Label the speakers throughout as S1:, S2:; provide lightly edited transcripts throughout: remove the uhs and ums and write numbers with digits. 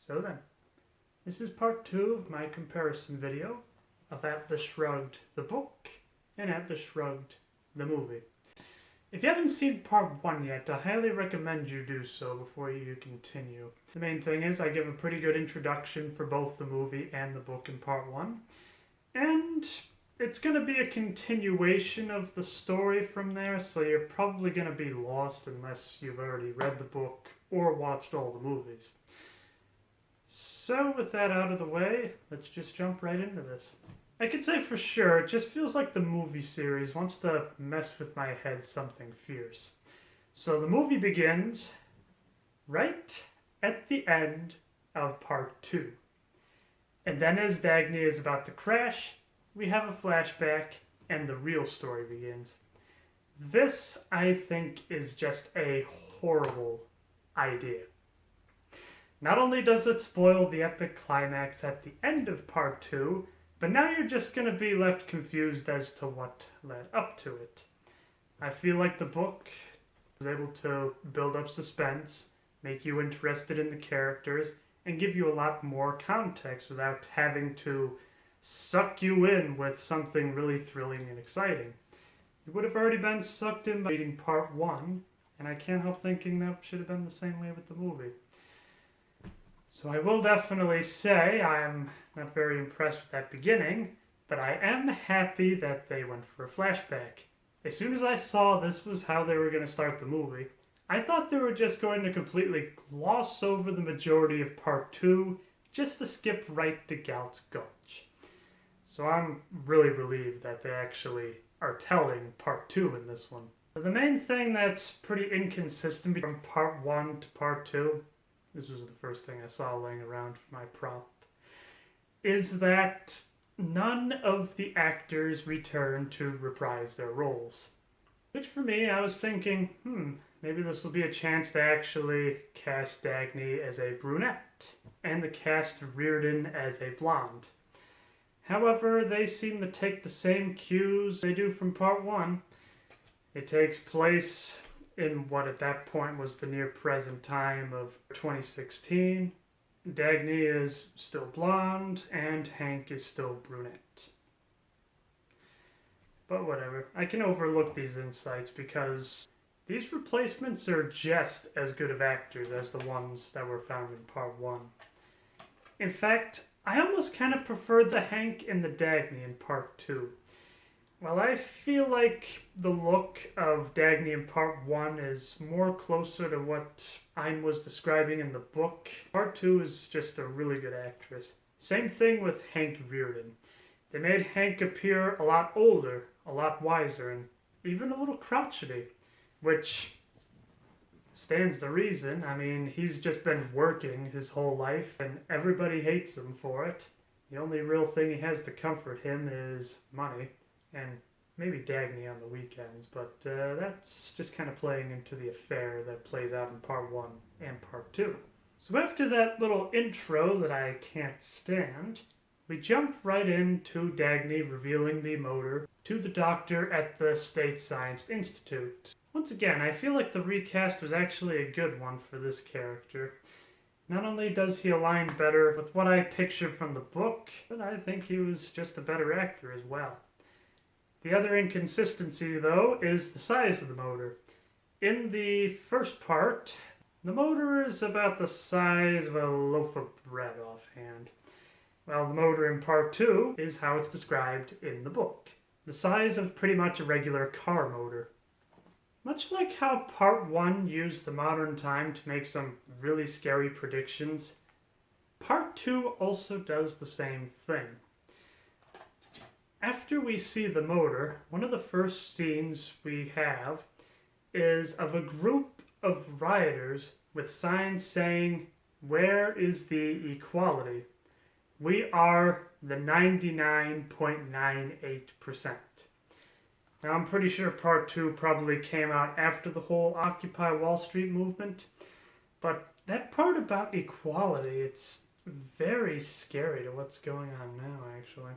S1: So then, this is part 2 of my comparison video of Atlas Shrugged the book and Atlas Shrugged the movie. If you haven't seen part 1 yet, I highly recommend you do so before you continue. The main thing is I give a pretty good introduction for both the movie and the book in part 1. And it's going to be a continuation of the story from there, so you're probably going to be lost unless you've already read the book or watched all the movies. So with that out of the way, let's just jump right into this. I could say for sure, it just feels like the movie series wants to mess with my head something fierce. So the movie begins right at the end of part 2. And then as Dagny is about to crash, we have a flashback and the real story begins. This, I think, is just a horrible idea. Not only does it spoil the epic climax at the end of part 2, but now you're just going to be left confused as to what led up to it. I feel like the book was able to build up suspense, make you interested in the characters, and give you a lot more context without having to suck you in with something really thrilling and exciting. You would have already been sucked in by reading part 1, and I can't help thinking that should have been the same way with the movie. So I will definitely say I'm not very impressed with that beginning, but I am happy that they went for a flashback. As soon as I saw this was how they were going to start the movie, I thought they were just going to completely gloss over the majority of part 2 just to skip right to Galt's Gulch. So I'm really relieved that they actually are telling part 2 in this one. So the main thing that's pretty inconsistent from part 1 to part 2, this was the first thing I saw laying around for my prop, is that none of the actors return to reprise their roles. Which for me, I was thinking, maybe this will be a chance to actually cast Dagny as a brunette, and the cast of Reardon as a blonde. However, they seem to take the same cues they do from part 1. It takes place in what at that point was the near present time of 2016. Dagny is still blonde, and Hank is still brunette. But whatever, I can overlook these insights because these replacements are just as good of actors as the ones that were found in part 1. In fact, I almost kind of prefer the Hank and the Dagny in part 2. While I feel like the look of Dagny in part 1 is more closer to what I was describing in the book, part 2 is just a really good actress. Same thing with Hank Reardon. They made Hank appear a lot older, a lot wiser, and even a little crotchety, which stands the reason. I mean, he's just been working his whole life, and everybody hates him for it. The only real thing he has to comfort him is money, and maybe Dagny on the weekends, but that's just kind of playing into the affair that plays out in part 1 and part 2. So after that little intro that I can't stand, we jump right into Dagny revealing the motor to the doctor at the State Science Institute. Once again, I feel like the recast was actually a good one for this character. Not only does he align better with what I picture from the book, but I think he was just a better actor as well. The other inconsistency, though, is the size of the motor. In the first part, the motor is about the size of a loaf of bread offhand. Well, the motor in part 2 is how it's described in the book. The size of pretty much a regular car motor. Much like how part 1 used the modern time to make some really scary predictions, part 2 also does the same thing. After we see the motor, one of the first scenes we have is of a group of rioters with signs saying, "Where is the equality? We are the 99.98%. Now, I'm pretty sure part 2 probably came out after the whole Occupy Wall Street movement, but that part about equality, it's very scary to what's going on now, actually.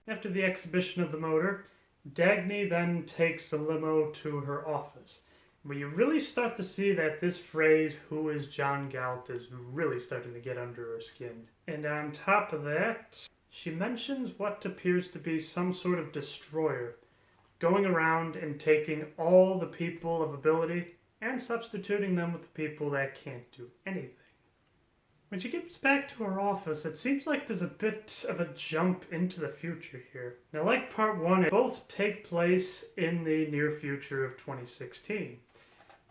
S1: After the exhibition of the motor, Dagny then takes a limo to her office, where you really start to see that this phrase, "who is John Galt," is really starting to get under her skin. And on top of that, she mentions what appears to be some sort of destroyer, going around and taking all the people of ability and substituting them with the people that can't do anything. When she gets back to her office, it seems like there's a bit of a jump into the future here. Now, like part 1, it both take place in the near future of 2016.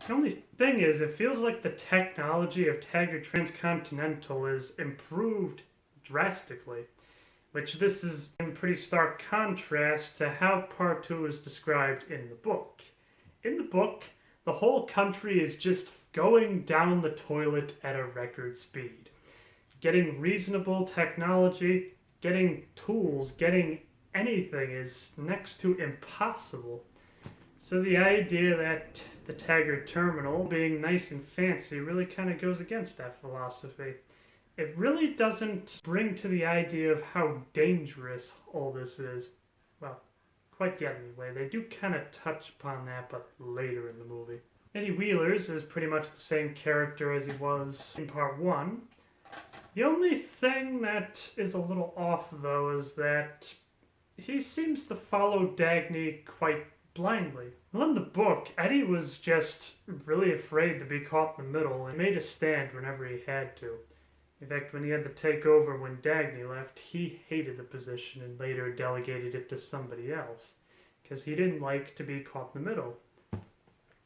S1: The only thing is, it feels like the technology of Taggart Transcontinental is improved drastically, which this is in pretty stark contrast to how part 2 is described in the book. In the book, the whole country is just going down the toilet at a record speed. Getting reasonable technology, getting tools, getting anything is next to impossible. So the idea that the Taggart terminal being nice and fancy really kind of goes against that philosophy. It really doesn't bring to the idea of how dangerous all this is. Well, quite yet anyway. They do kind of touch upon that, but later in the movie. Eddie Wheeler's is pretty much the same character as he was in part 1. The only thing that is a little off, though, is that he seems to follow Dagny quite blindly. Well, in the book, Eddie was just really afraid to be caught in the middle and made a stand whenever he had to. In fact, when he had to take over when Dagny left, he hated the position and later delegated it to somebody else, because he didn't like to be caught in the middle.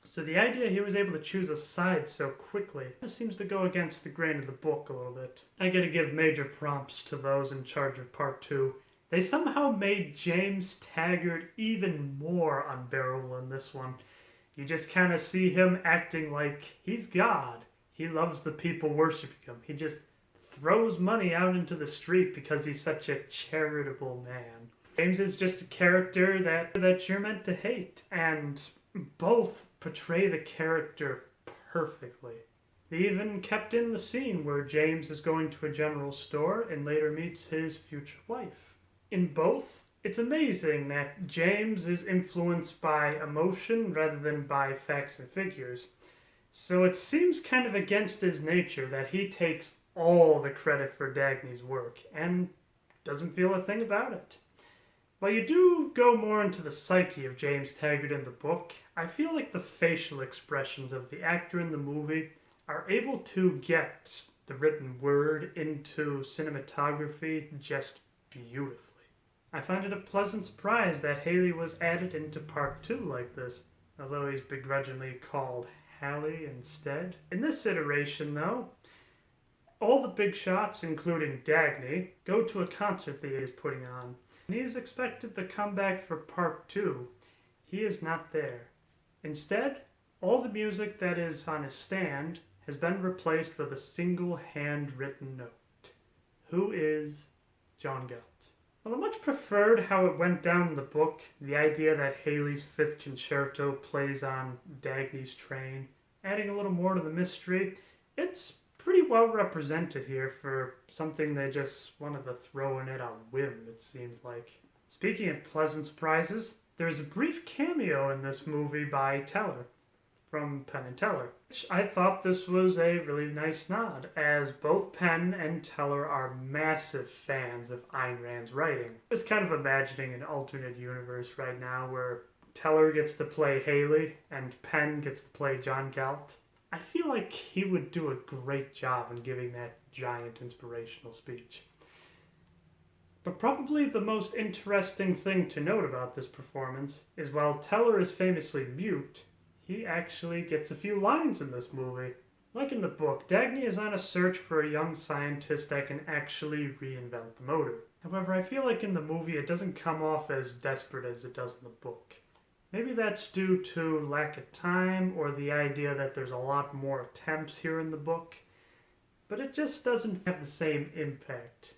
S1: So the idea he was able to choose a side so quickly seems to go against the grain of the book a little bit. I gotta give major props to those in charge of part 2. They somehow made James Taggart even more unbearable in this one. You just kind of see him acting like he's God. He loves the people worshiping him. He just throws money out into the street because he's such a charitable man. James is just a character that you're meant to hate, and both portray the character perfectly. They even kept in the scene where James is going to a general store and later meets his future wife. In both, it's amazing that James is influenced by emotion rather than by facts and figures. So it seems kind of against his nature that he takes all the credit for Dagny's work and doesn't feel a thing about it. While you do go more into the psyche of James Taggart in the book, I feel like the facial expressions of the actor in the movie are able to get the written word into cinematography just beautifully. I find it a pleasant surprise that Haley was added into part 2 like this, although he's begrudgingly called Hallie instead. In this iteration, though, all the big shots, including Dagny, go to a concert that he is putting on. And he is expected to come back for part 2. He is not there. Instead, all the music that is on his stand has been replaced with a single handwritten note. Who is John Galt? Well, I much preferred how it went down in the book, the idea that Haley's 5th concerto plays on Dagny's train, adding a little more to the mystery. It's pretty well represented here for something they just wanted to throw in at a whim, it seems like. Speaking of pleasant surprises, there's a brief cameo in this movie by Teller from Penn and Teller. I thought this was a really nice nod, as both Penn and Teller are massive fans of Ayn Rand's writing. Just kind of imagining an alternate universe right now where Teller gets to play Haley and Penn gets to play John Galt. I feel like he would do a great job in giving that giant inspirational speech. But probably the most interesting thing to note about this performance is while Teller is famously mute, he actually gets a few lines in this movie. Like in the book, Dagny is on a search for a young scientist that can actually reinvent the motor. However, I feel like in the movie it doesn't come off as desperate as it does in the book. Maybe that's due to lack of time or the idea that there's a lot more attempts here in the book, but it just doesn't have the same impact.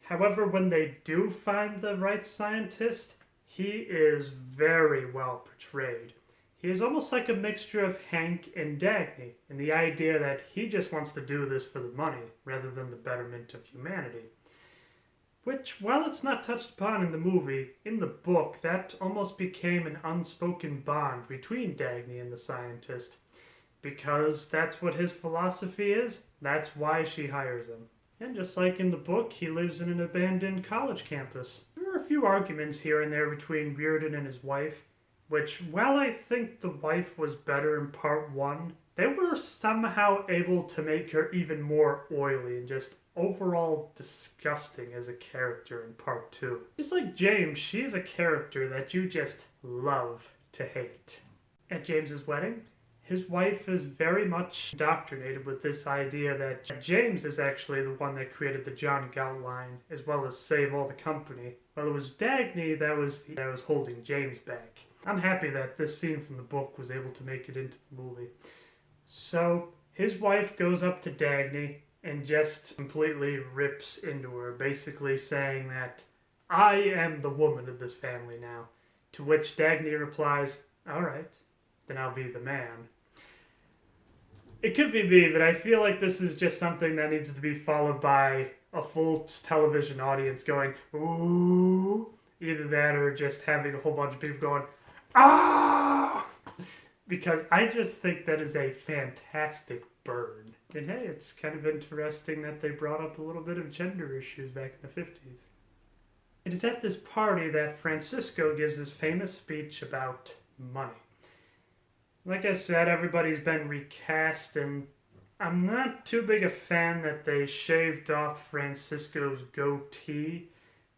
S1: However, when they do find the right scientist, he is very well portrayed. He is almost like a mixture of Hank and Dagny, in the idea that he just wants to do this for the money rather than the betterment of humanity. Which, while it's not touched upon in the movie, in the book, that almost became an unspoken bond between Dagny and the scientist. Because that's what his philosophy is, that's why she hires him. And just like in the book, he lives in an abandoned college campus. There are a few arguments here and there between Reardon and his wife, which, while I think the wife was better in part one, they were somehow able to make her even more oily and just overall disgusting as a character in part two. Just like James, she is a character that you just love to hate. At James's wedding, his wife is very much indoctrinated with this idea that James is actually the one that created the John Galt line, as well as save all the company. Well, it was Dagny that was holding James back. I'm happy that this scene from the book was able to make it into the movie. So, his wife goes up to Dagny and just completely rips into her, basically saying that, "I am the woman of this family now." To which Dagny replies, "All right, then I'll be the man." It could be me, but I feel like this is just something that needs to be followed by a full television audience going, "Ooh." Either that or just having a whole bunch of people going, "Ah!" Because I just think that is a fantastic burn. And hey, it's kind of interesting that they brought up a little bit of gender issues back in the 50s. It is at this party that Francisco gives his famous speech about money. Like I said, everybody's been recast, and I'm not too big a fan that they shaved off Francisco's goatee,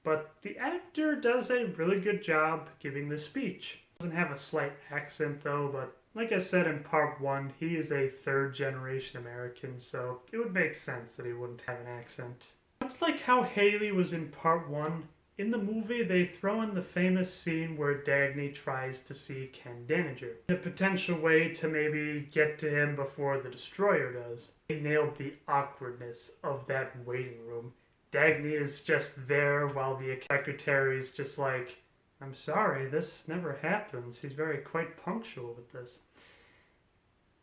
S1: but the actor does a really good job giving the speech. Doesn't have a slight accent though, but like I said in part one, he is a third-generation American, so it would make sense that he wouldn't have an accent. Much like how Haley was in part one, in the movie they throw in the famous scene where Dagny tries to see Ken Daniger, a potential way to maybe get to him before the Destroyer does. They nailed the awkwardness of that waiting room. Dagny is just there while the secretary's just like, "I'm sorry, this never happens." He's quite punctual with this.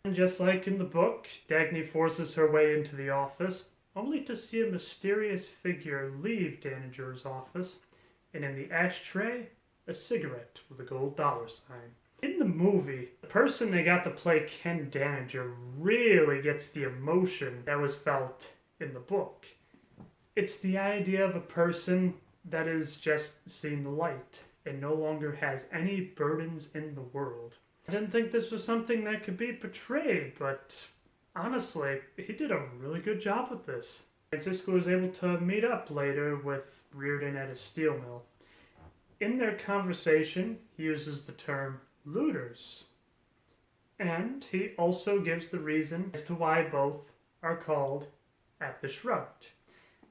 S1: And just like in the book, Dagny forces her way into the office, only to see a mysterious figure leave Daniger's office, and in the ashtray, a cigarette with a gold dollar sign. In the movie, the person they got to play Ken Daniger really gets the emotion that was felt in the book. It's the idea of a person that has just seen the light and no longer has any burdens in the world. I didn't think this was something that could be portrayed, but honestly, he did a really good job with this. Francisco was able to meet up later with Reardon at a steel mill. In their conversation, he uses the term looters. And he also gives the reason as to why both are called At the Shrugged.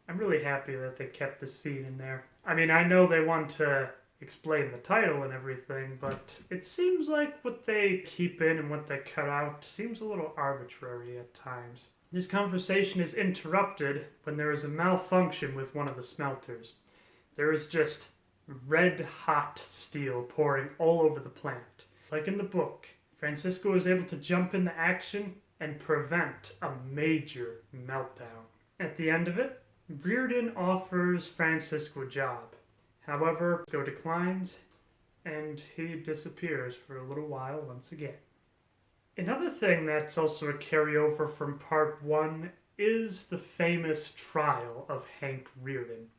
S1: I'm really happy that they kept this scene in there. I mean, I know they want to explain the title and everything, but it seems like what they keep in and what they cut out seems a little arbitrary at times. This conversation is interrupted when there is a malfunction with one of the smelters. There is just red hot steel pouring all over the plant. Like in the book, Francisco is able to jump into action and prevent a major meltdown. At the end of it, Reardon offers Francisco a job. However, Francisco declines, and he disappears for a little while once again. Another thing that's also a carryover from part one is the famous trial of Hank Reardon.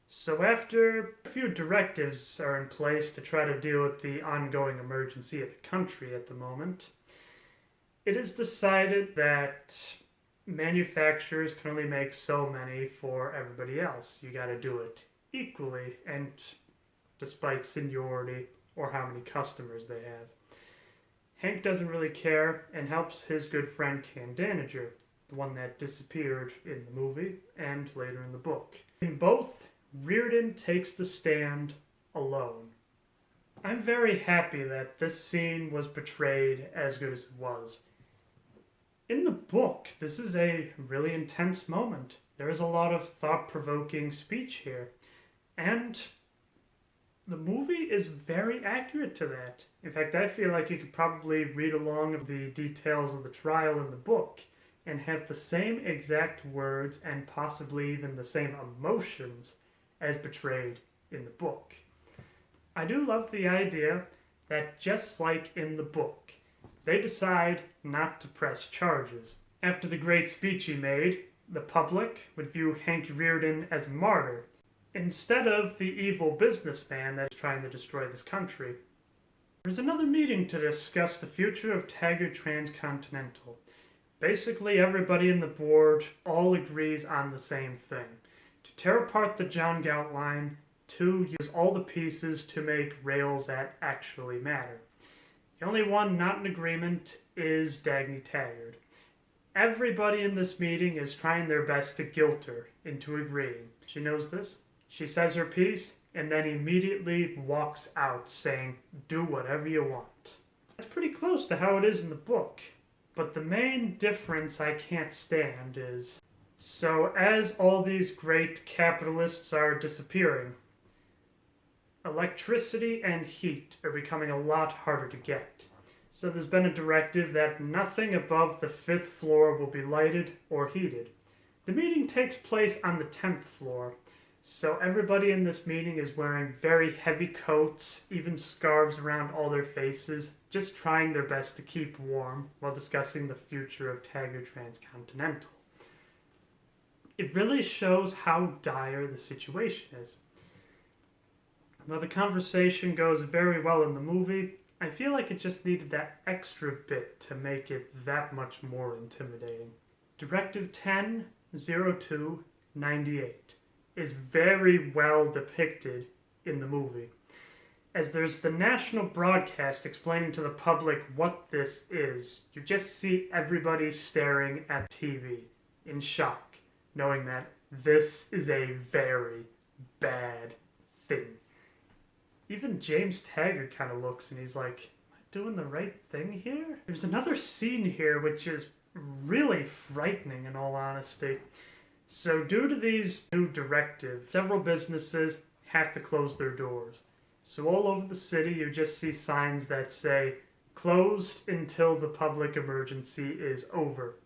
S1: So after a few directives are in place to try to deal with the ongoing emergency of the country at the moment, it is decided that manufacturers can only make so many for everybody else. You gotta do it equally, and despite seniority or how many customers they have. Hank doesn't really care and helps his good friend Ken Daniger, the one that disappeared in the movie and later in the book. In both, Reardon takes the stand alone. I'm very happy that this scene was portrayed as good as it was. In the book, this is a really intense moment. There is a lot of thought-provoking speech here. And the movie is very accurate to that. In fact, I feel like you could probably read along the details of the trial in the book and have the same exact words and possibly even the same emotions as portrayed in the book. I do love the idea that just like in the book, they decide not to press charges. After the great speech he made, the public would view Hank Rearden as a martyr, instead of the evil businessman that's trying to destroy this country. There's another meeting to discuss the future of Taggart Transcontinental. Basically, everybody in the board all agrees on the same thing. To tear apart the John Galt line, to use all the pieces to make rails that actually matter. The only one not in agreement is Dagny Taggart. Everybody in this meeting is trying their best to guilt her into agreeing. She knows this. She says her piece and then immediately walks out saying, "Do whatever you want." That's pretty close to how it is in the book. But the main difference I can't stand is, so as all these great capitalists are disappearing, electricity and heat are becoming a lot harder to get. So there's been a directive that nothing above the 5th floor will be lighted or heated. The meeting takes place on the 10th floor, so everybody in this meeting is wearing very heavy coats, even scarves around all their faces, just trying their best to keep warm while discussing the future of Taggart Transcontinental. It really shows how dire the situation is. While the conversation goes very well in the movie, I feel like it just needed that extra bit to make it that much more intimidating. Directive 10-02-98 is very well depicted in the movie, as there's the national broadcast explaining to the public what this is. You just see everybody staring at TV in shock, knowing that this is a very bad thing. Even James Taggart kind of looks and he's like, am I doing the right thing here? There's another scene here which is really frightening in all honesty. So due to these new directives, several businesses have to close their doors. So all over the city you just see signs that say, "Closed until the public emergency is over."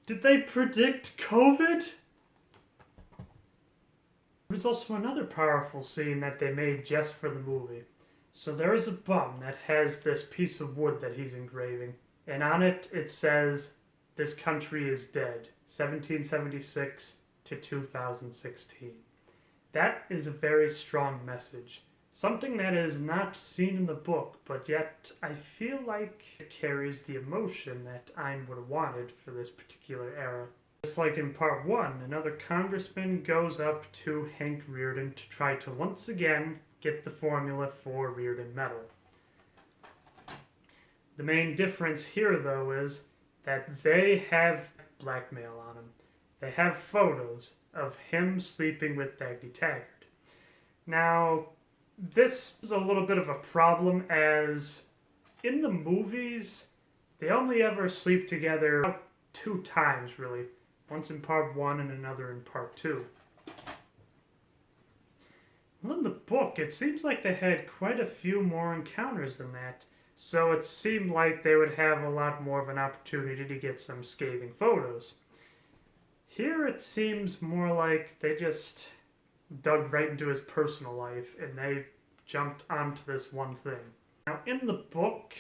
S1: Did they predict COVID? There's also another powerful scene that they made just for the movie. So there is a bum that has this piece of wood that he's engraving, and on it it says, "This country is dead, 1776 to 2016. That is a very strong message. Something that is not seen in the book, but yet I feel like it carries the emotion that I would have wanted for this particular era. Just like in part 1, another congressman goes up to Hank Rearden to try to once again get the formula for Rearden metal. The main difference here, though, is that they have blackmail on him. They have photos of him sleeping with Dagny Taggart. Now, this is a little bit of a problem, as in the movies, they only ever sleep together 2 times, really. Once in part 1 and another in part 2. Well, in the book, it seems like they had quite a few more encounters than that, so it seemed like they would have a lot more of an opportunity to get some scathing photos. Here it seems more like they just dug right into his personal life and they jumped onto this one thing. Now, in the book,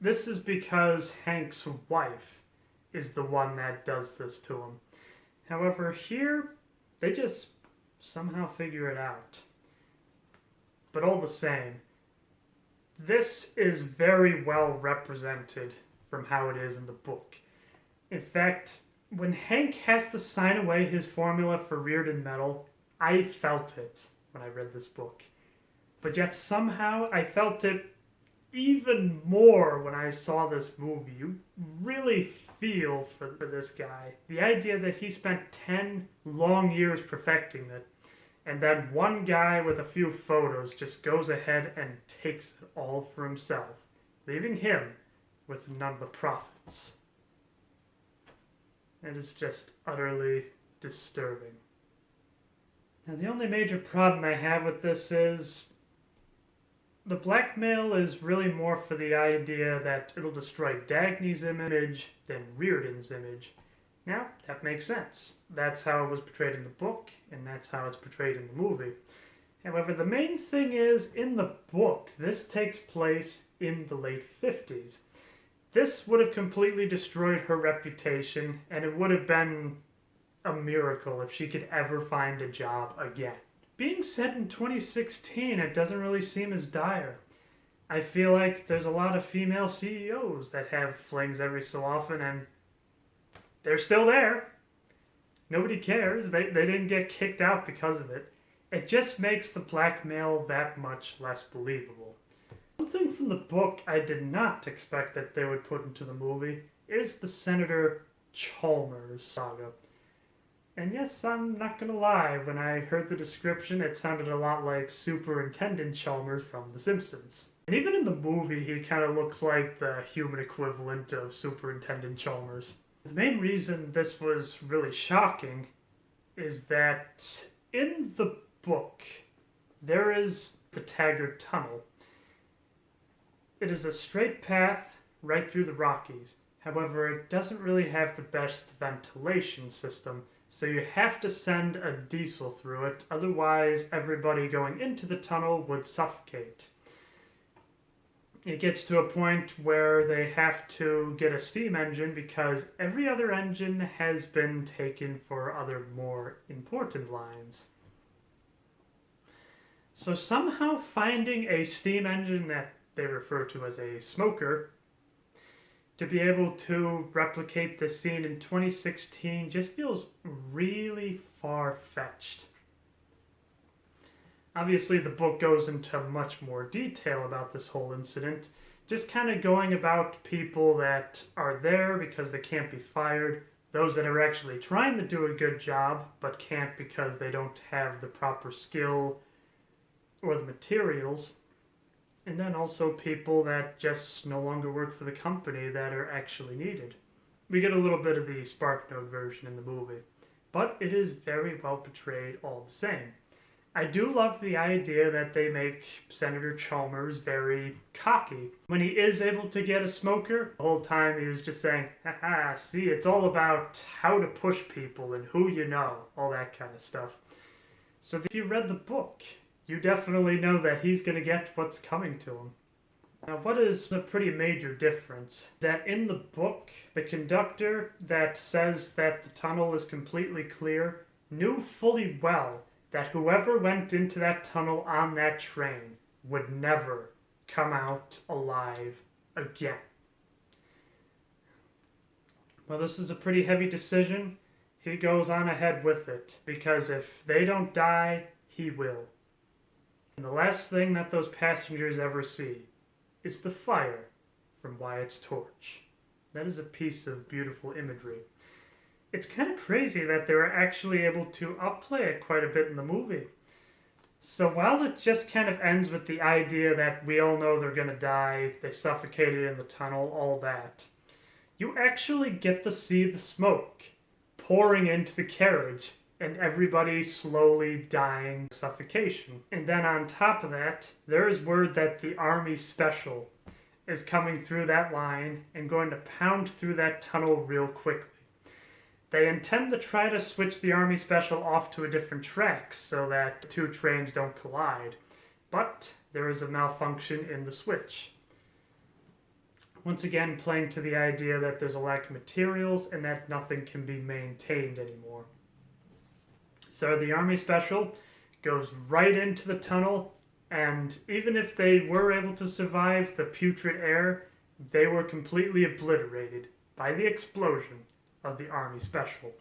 S1: this is because Hank's wife is the one that does this to him. However, here, they just somehow figure it out. But all the same, this is very well represented from how it is in the book. In fact, when Hank has to sign away his formula for Rearden metal, I felt it when I read this book. But yet somehow I felt it even more when I saw this movie. You really feel for this guy. The idea that he spent 10 long years perfecting it, and then one guy with a few photos just goes ahead and takes it all for himself, leaving him with none but profits. It is just utterly disturbing. Now, the only major problem I have with this is the blackmail is really more for the idea that it'll destroy Dagny's image than Rearden's image. Now, that makes sense. That's how it was portrayed in the book, and that's how it's portrayed in the movie. However, the main thing is, in the book, this takes place in the late 50s. This would have completely destroyed her reputation, and it would have been a miracle if she could ever find a job again. Being set in 2016, it doesn't really seem as dire. I feel like there's a lot of female CEOs that have flings every so often, and they're still there. Nobody cares. They didn't get kicked out because of it. It just makes the blackmail that much less believable. One thing from the book I did not expect that they would put into the movie is the Senator Chalmers saga. And yes, I'm not gonna lie, when I heard the description, it sounded a lot like Superintendent Chalmers from The Simpsons. And even in the movie, he kind of looks like the human equivalent of Superintendent Chalmers. The main reason this was really shocking is that in the book, there is the Taggart Tunnel. It is a straight path right through the Rockies. However, it doesn't really have the best ventilation system, so you have to send a diesel through it, otherwise everybody going into the tunnel would suffocate. It gets to a point where they have to get a steam engine because every other engine has been taken for other more important lines. So somehow finding a steam engine that they refer to as a smoker to be able to replicate this scene in 2016 just feels really far-fetched. Obviously, the book goes into much more detail about this whole incident, just kind of going about people that are there because they can't be fired, those that are actually trying to do a good job but can't because they don't have the proper skill or the materials, and then also people that just no longer work for the company that are actually needed. We get a little bit of the SparkNote version in the movie, but it is very well portrayed all the same. I do love the idea that they make Senator Chalmers very cocky. When he is able to get a smoker, the whole time he was just saying, haha, see, it's all about how to push people and who you know, all that kind of stuff. So if you read the book, you definitely know that he's going to get what's coming to him. Now, what is a pretty major difference? That in the book, the conductor that says that the tunnel is completely clear knew fully well that whoever went into that tunnel on that train would never come out alive again. Well, this is a pretty heavy decision. He goes on ahead with it, because if they don't die, he will. And the last thing that those passengers ever see is the fire from Wyatt's torch. That is a piece of beautiful imagery. It's kind of crazy that they were actually able to upplay it quite a bit in the movie. So while it just kind of ends with the idea that we all know they're going to die, they suffocated in the tunnel, all that, you actually get to see the smoke pouring into the carriage and everybody slowly dying of suffocation. And then on top of that, there is word that the Army Special is coming through that line and going to pound through that tunnel real quickly. They intend to try to switch the Army Special off to a different track so that the two trains don't collide, but there is a malfunction in the switch. Once again, playing to the idea that there's a lack of materials and that nothing can be maintained anymore. So the Army Special goes right into the tunnel, and even if they were able to survive the putrid air, they were completely obliterated by the explosion of the Army Special.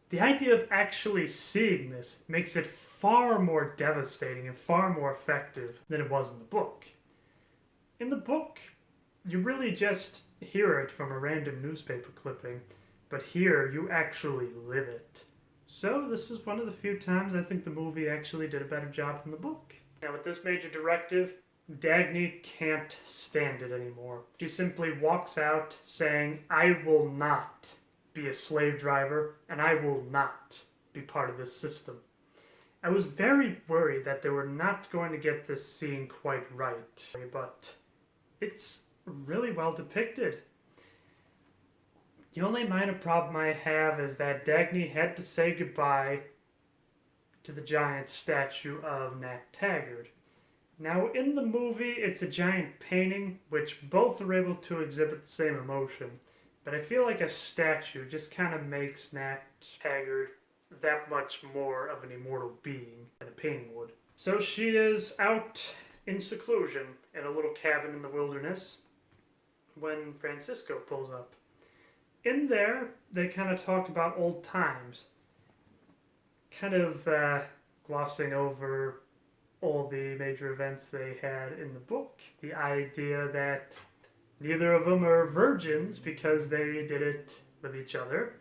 S1: The idea of actually seeing this makes it far more devastating and far more effective than it was in the book. In the book, you really just hear it from a random newspaper clipping, but here you actually live it. So this is one of the few times I think the movie actually did a better job than the book. Now with this major directive, Dagny can't stand it anymore. She simply walks out saying, I will not be a slave driver, and I will not be part of this system. I was very worried that they were not going to get this scene quite right, but it's really well depicted. The only minor problem I have is that Dagny had to say goodbye to the giant statue of Nat Taggart. Now, in the movie, it's a giant painting, which both are able to exhibit the same emotion. But I feel like a statue just kind of makes Nat Taggart that much more of an immortal being than a painting would. So she is out in seclusion in a little cabin in the wilderness when Francisco pulls up. In there, they kind of talk about old times, kind of glossing over all the major events they had in the book. The idea that neither of them are virgins because they did it with each other.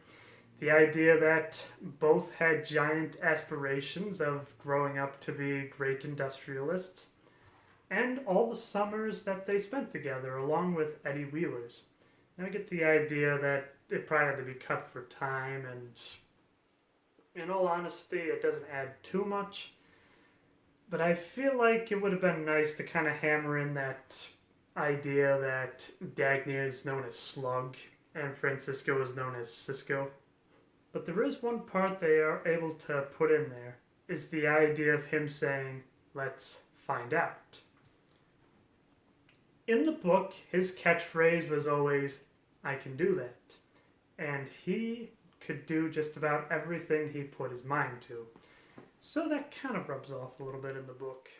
S1: The idea that both had giant aspirations of growing up to be great industrialists. And all the summers that they spent together, along with Eddie Wheeler's. And I get the idea that it probably had to be cut for time, and in all honesty, it doesn't add too much. But I feel like it would have been nice to kind of hammer in that idea that Dagny is known as Slug and Francisco is known as Cisco. But there is one part they are able to put in there, is the idea of him saying, "Let's find out." In the book, his catchphrase was always, "I can do that." And he could do just about everything he put his mind to. So that kind of rubs off a little bit in the book.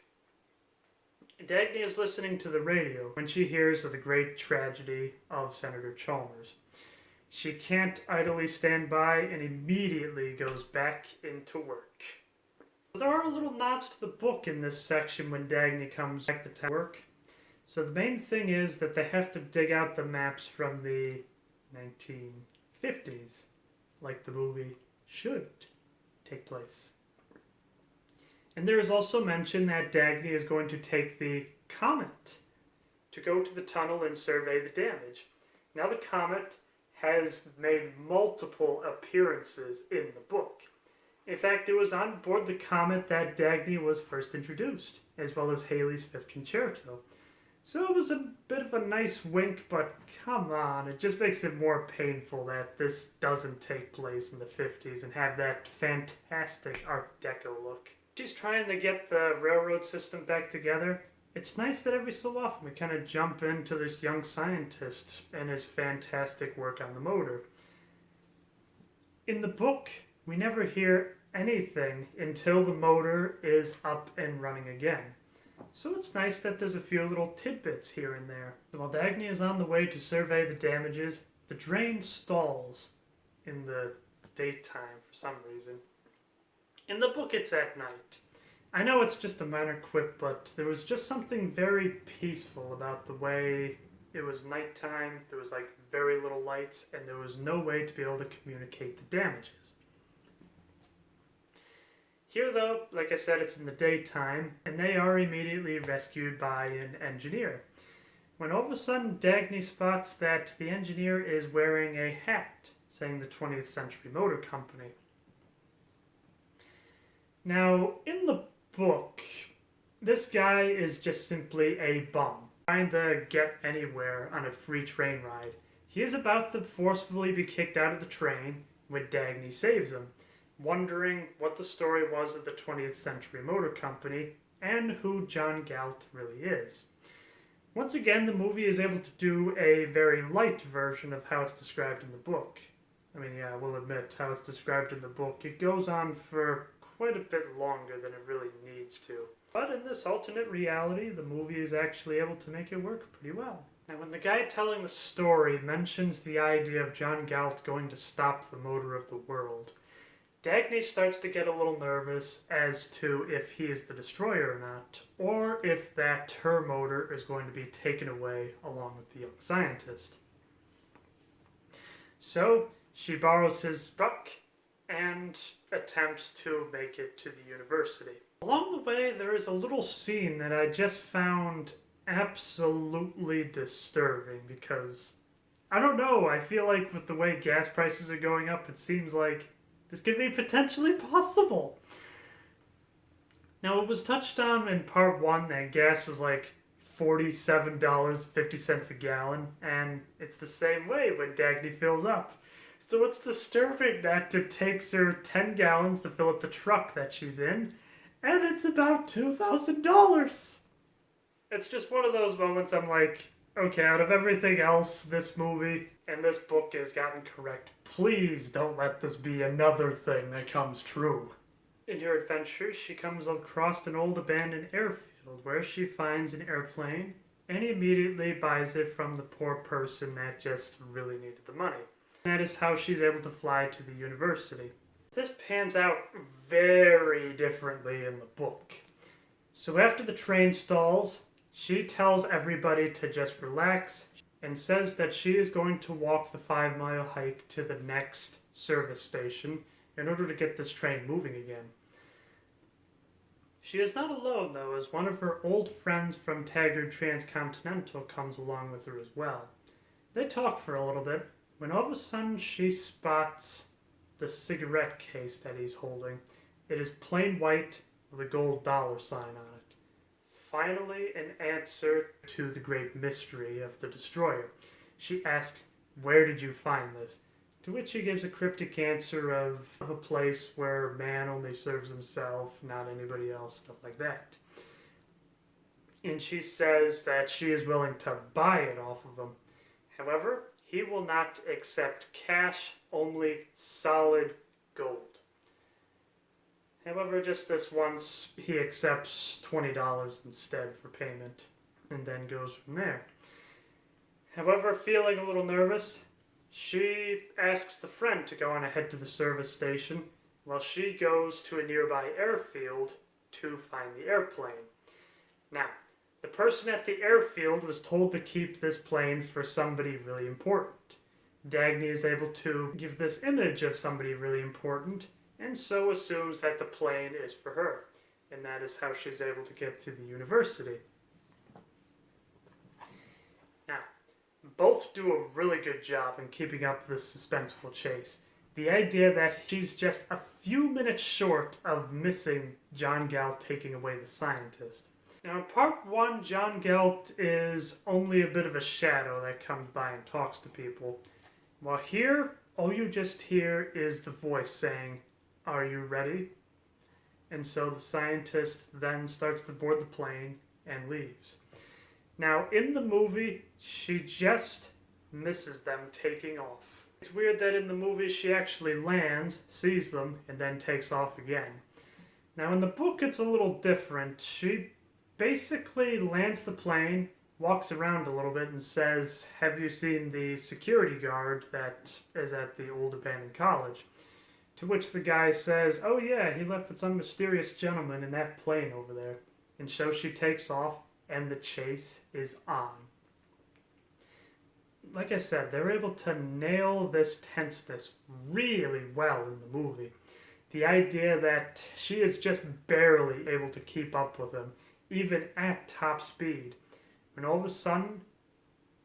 S1: Dagny is listening to the radio when she hears of the great tragedy of Senator Chalmers. She can't idly stand by and immediately goes back into work. There are little nods to the book in this section when Dagny comes back to work. So the main thing is that they have to dig out the maps from the 1950s, like the movie should take place. And there is also mention that Dagny is going to take the Comet to go to the tunnel and survey the damage. Now the Comet has made multiple appearances in the book. In fact, it was on board the Comet that Dagny was first introduced, as well as Haley's Fifth Concerto. So it was a bit of a nice wink, but come on, it just makes it more painful that this doesn't take place in the 50s and have that fantastic Art Deco look. She's trying to get the railroad system back together. It's nice that every so often we kind of jump into this young scientist and his fantastic work on the motor. In the book, we never hear anything until the motor is up and running again. So it's nice that there's a few little tidbits here and there. So while Dagny is on the way to survey the damages, the drain stalls in the daytime for some reason. In the book, it's at night. I know it's just a minor quip, but there was just something very peaceful about the way it was nighttime. There was like very little lights, and there was no way to be able to communicate the damages. Here, though, like I said, it's in the daytime, and they are immediately rescued by an engineer. When all of a sudden, Dagny spots that the engineer is wearing a hat saying the 20th Century Motor Company. Now, in the book, this guy is just simply a bum, trying to get anywhere on a free train ride. He is about to forcefully be kicked out of the train when Dagny saves him, wondering what the story was of the 20th Century Motor Company and who John Galt really is. Once again, the movie is able to do a very light version of how it's described in the book. I mean, yeah, we'll admit how it's described in the book. It goes on for quite a bit longer than it really needs to. But in this alternate reality, the movie is actually able to make it work pretty well. Now, when the guy telling the story mentions the idea of John Galt going to stop the motor of the world, Dagny starts to get a little nervous as to if he is the destroyer or not, or if that her motor is going to be taken away along with the young scientist. So, she borrows his truck and attempts to make it to the university. Along the way, there is a little scene that I just found absolutely disturbing because, I don't know, I feel like with the way gas prices are going up, it seems like this could be potentially possible. Now, it was touched on in part 1 that gas was like $47.50 a gallon, and it's the same way when Dagny fills up. So it's disturbing that it takes her 10 gallons to fill up the truck that she's in, and it's about $2,000. It's just one of those moments I'm like, okay, out of everything else this movie and this book has gotten correct, please don't let this be another thing that comes true. In her adventure, she comes across an old abandoned airfield where she finds an airplane and immediately buys it from the poor person that just really needed the money. That is how she's able to fly to the university. This pans out very differently in the book. So after the train stalls, she tells everybody to just relax and says that she is going to walk the 5-mile hike to the next service station in order to get this train moving again. She is not alone, though, as one of her old friends from Taggart Transcontinental comes along with her as well. They talk for a little bit, when all of a sudden she spots the cigarette case that he's holding. It is plain white with a gold dollar sign on it. Finally, an answer to the great mystery of the destroyer. She asks, "Where did you find this?" To which he gives a cryptic answer of a place where man only serves himself, not anybody else, stuff like that. And she says that she is willing to buy it off of him. However, he will not accept cash, only solid gold. However, just this once, he accepts $20 instead for payment, and then goes from there. However, feeling a little nervous, she asks the friend to go on ahead to the service station while she goes to a nearby airfield to find the airplane. Now, the person at the airfield was told to keep this plane for somebody really important. Dagny is able to give this image of somebody really important, and so assumes that the plane is for her, and that is how she's able to get to the university. Now, both do a really good job in keeping up this suspenseful chase. The idea that she's just a few minutes short of missing John Galt taking away the scientist. Now, in part 1, John Galt is only a bit of a shadow that comes by and talks to people. While here, all you just hear is the voice saying, "Are you ready?" And so the scientist then starts to board the plane and leaves. Now, in the movie, she just misses them taking off. It's weird that in the movie she actually lands, sees them, and then takes off again. Now, in the book, it's a little different. She basically lands the plane, walks around a little bit, and says, "Have you seen the security guard that is at the old abandoned college?" To which the guy says, "Oh yeah, he left with some mysterious gentleman in that plane over there." And so she takes off, and the chase is on. Like I said, they're able to nail this tenseness really well in the movie. The idea that she is just barely able to keep up with him, even at top speed, when all of a sudden,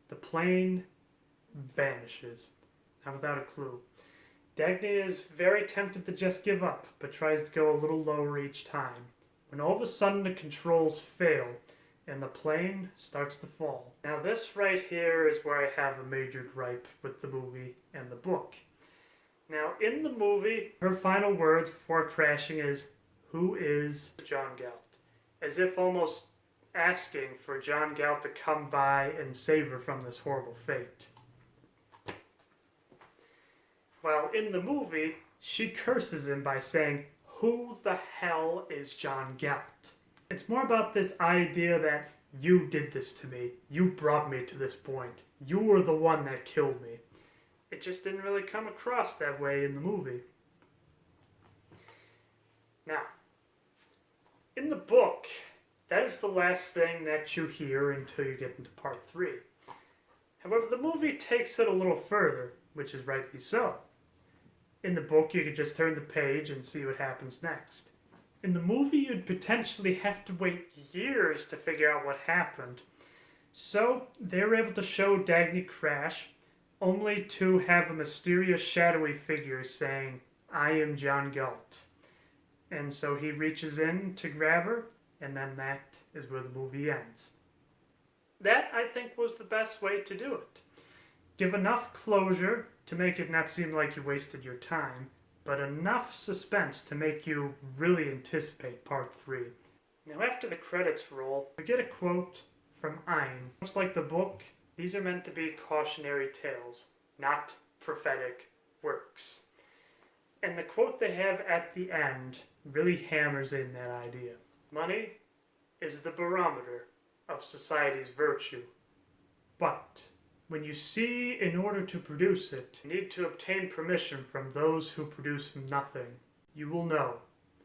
S1: the plane vanishes, and without a clue. Dagny is very tempted to just give up, but tries to go a little lower each time, when all of a sudden the controls fail, and the plane starts to fall. Now this right here is where I have a major gripe with the movie and the book. Now in the movie, her final words before crashing is, "Who is John Galt?" As if almost asking for John Galt to come by and save her from this horrible fate. While in the movie, she curses him by saying, "Who the hell is John Galt?" It's more about this idea that you did this to me. You brought me to this point. You were the one that killed me. It just didn't really come across that way in the movie. Now, in the book, that is the last thing that you hear until you get into part 3. However, the movie takes it a little further, which is rightly so. In the book, you could just turn the page and see what happens next. In the movie, you'd potentially have to wait years to figure out what happened. So, they were able to show Dagny crash, only to have a mysterious shadowy figure saying, "I am John Galt." And so he reaches in to grab her, and then that is where the movie ends. That, I think, was the best way to do it. Give enough closure to make it not seem like you wasted your time, but enough suspense to make you really anticipate part 3. Now, after the credits roll, we get a quote from Ein. Much like the book, these are meant to be cautionary tales, not prophetic works. And the quote they have at the end really hammers in that idea. Money is the barometer of society's virtue. But when you see, in order to produce it, you need to obtain permission from those who produce nothing, you will know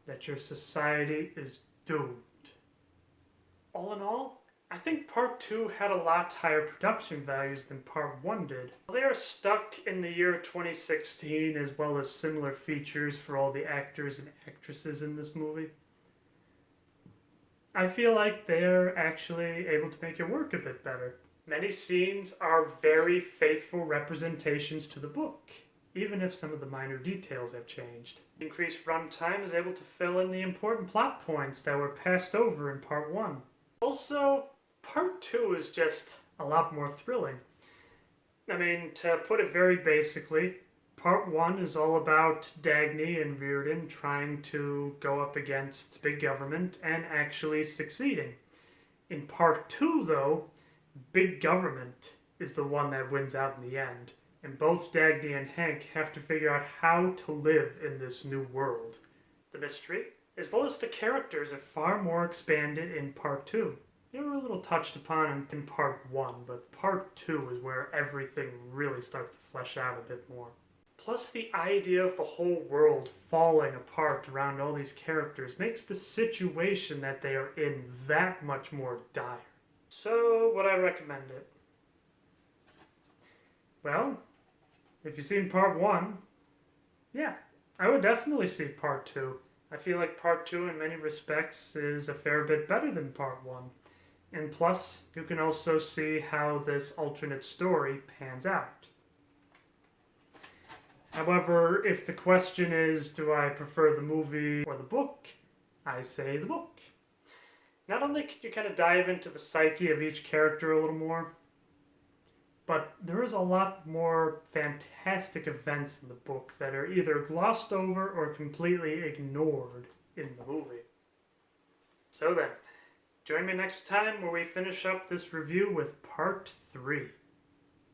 S1: that your society is doomed. All in all, I think Part 2 had a lot higher production values than Part 1 did. They are stuck in the year 2016, as well as similar features for all the actors and actresses in this movie. I feel like they're actually able to make it work a bit better. Many scenes are very faithful representations to the book, even if some of the minor details have changed. Increased runtime is able to fill in the important plot points that were passed over in Part 1. Also, Part 2 is just a lot more thrilling. I mean, to put it very basically, Part 1 is all about Dagny and Reardon trying to go up against big government and actually succeeding. In Part 2, though, big government is the one that wins out in the end, and both Dagny and Hank have to figure out how to live in this new world. The mystery, as well as the characters, are far more expanded in Part 2. They were a little touched upon in Part 1, but Part 2 is where everything really starts to flesh out a bit more. Plus, the idea of the whole world falling apart around all these characters makes the situation that they are in that much more dire. So, would I recommend it? Well, if you've seen Part 1, yeah, I would definitely see Part 2. I feel like Part 2 in many respects is a fair bit better than Part 1. And plus, you can also see how this alternate story pans out. However, if the question is, do I prefer the movie or the book, I say the book. Not only can you kind of dive into the psyche of each character a little more, but there is a lot more fantastic events in the book that are either glossed over or completely ignored in the movie. So then, join me next time where we finish up this review with Part 3.